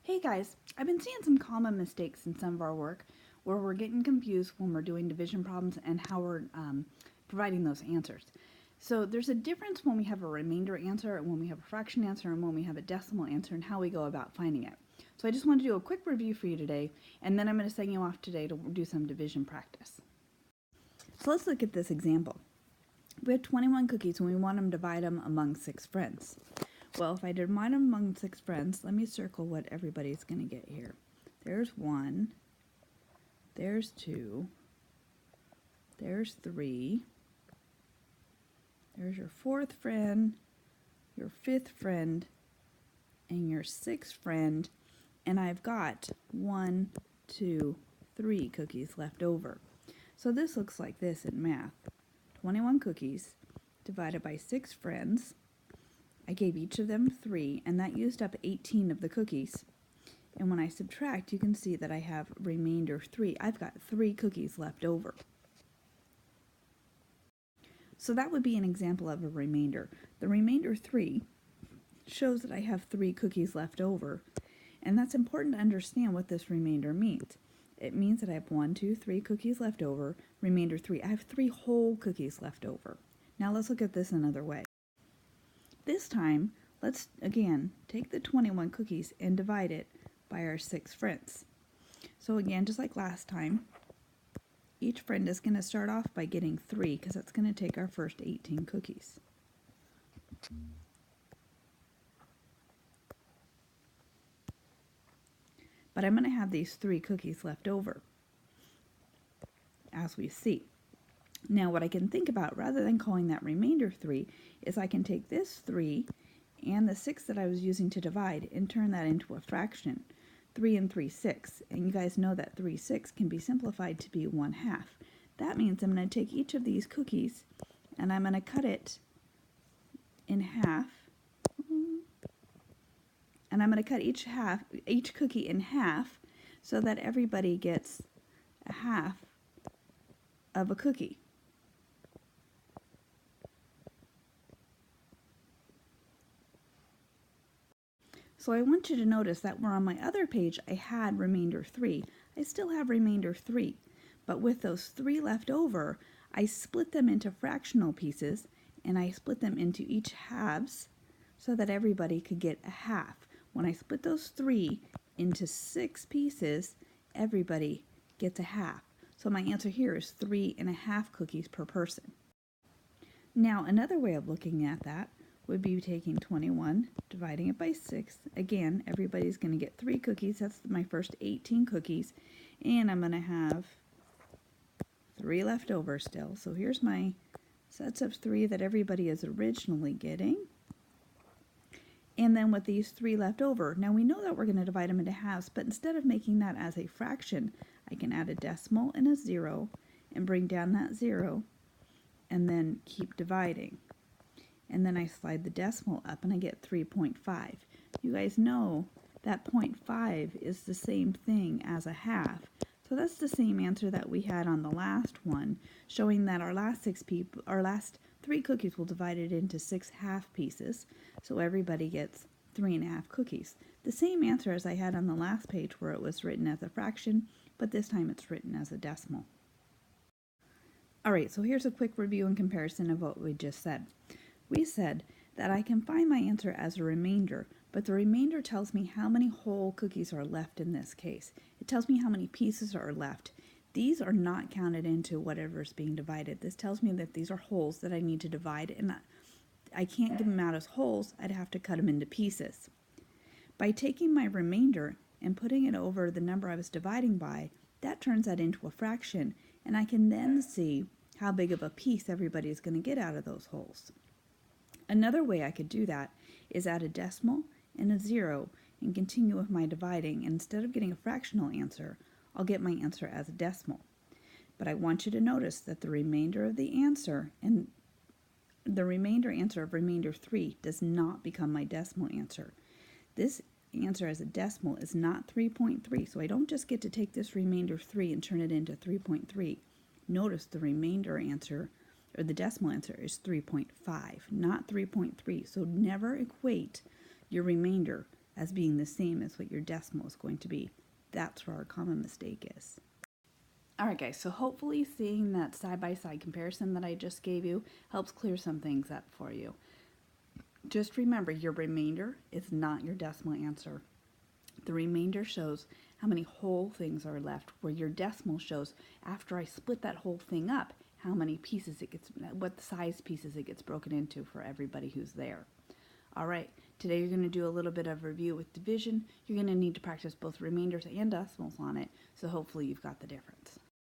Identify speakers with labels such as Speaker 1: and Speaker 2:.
Speaker 1: Hey guys, I've been seeing some common mistakes in some of our work where we're getting confused when we're doing division problems and how we're providing those answers. So there's a difference when we have a remainder answer and when we have a fraction answer and when we have a decimal answer and how we go about finding it. So I just wanted to do a quick review for you today, and then I'm going to send you off today to do some division practice. So let's look at this example. We have 21 cookies and we want them to divide them among 6 friends. Well, if I divide them among 6 friends, let me circle what everybody's going to get here. There's 1, there's 2, there's 3, there's your 4th friend, your 5th friend, and your 6th friend, and I've got 1, 2, 3 cookies left over. So this looks like this in math. 21 cookies divided by 6 friends. I gave each of them 3, and that used up 18 of the cookies. And when I subtract, you can see that I have remainder 3. I've got 3 cookies left over. So that would be an example of a remainder. The remainder 3 shows that I have 3 cookies left over, and that's important to understand what this remainder means. It means that I have 1, 2, 3 cookies left over, remainder 3. I have 3 whole cookies left over. Now let's look at this another way. This time, let's again take the 21 cookies and divide it by our 6 friends. So again, just like last time, each friend is going to start off by getting 3 because that's going to take our first 18 cookies. But I'm going to have these 3 cookies left over, as we see. Now what I can think about, rather than calling that remainder 3, is I can take this 3 and the 6 that I was using to divide and turn that into a fraction. 3 and 3, 6. And you guys know that 3, 6 can be simplified to be 1/2. That means I'm going to take each of these cookies and I'm going to cut it in half. And I'm going to cut each cookie in half so that everybody gets a half of a cookie. So I want you to notice that where on my other page I had remainder 3, I still have remainder 3. But with those 3 left over, I split them into fractional pieces, and I split them into each halves so that everybody could get a half. When I split those 3 into 6 pieces, everybody gets a half. So my answer here is 3.5 cookies per person. Now another way of looking at that would be taking 21, dividing it by 6. Again, everybody's going to get 3 cookies. That's my first 18 cookies. And I'm going to have 3 left over still. So here's my sets of 3 that everybody is originally getting. And then with these 3 left over, now we know that we're going to divide them into halves, but instead of making that as a fraction, I can add a decimal and a 0 and bring down that 0 and then keep dividing. And then I slide the decimal up and I get 3.5. You guys know that 0.5 is the same thing as a half. So that's the same answer that we had on the last one, showing that our last 3 cookies will divide it into 6 half pieces. So everybody gets 3.5 cookies. The same answer as I had on the last page where it was written as a fraction, but this time it's written as a decimal. Alright, so here's a quick review and comparison of what we just said. We said that I can find my answer as a remainder, but the remainder tells me how many whole cookies are left in this case. It tells me how many pieces are left. These are not counted into whatever is being divided. This tells me that these are wholes that I need to divide, and I can't give them out as wholes. I'd have to cut them into pieces. By taking my remainder and putting it over the number I was dividing by, that turns that into a fraction, and I can then see how big of a piece everybody is going to get out of those wholes. Another way I could do that is add a decimal and a 0 and continue with my dividing, and instead of getting a fractional answer, I'll get my answer as a decimal. But I want you to notice that the remainder of the answer and the remainder answer of remainder 3 does not become my decimal answer. This answer as a decimal is not 3.3, so I don't just get to take this remainder 3 and turn it into 3.3. Notice the remainder answer, or the decimal answer, is 3.5, not 3.3. So never equate your remainder as being the same as what your decimal is going to be. That's where our common mistake is. Alright guys, so hopefully seeing that side-by-side comparison that I just gave you helps clear some things up for you. Just remember, your remainder is not your decimal answer. The remainder shows how many whole things are left, where your decimal shows, after I split that whole thing up, how many pieces it gets, what size pieces it gets broken into for everybody who's there. Alright, today you're going to do a little bit of review with division. You're going to need to practice both remainders and decimals on it, so hopefully you've got the difference.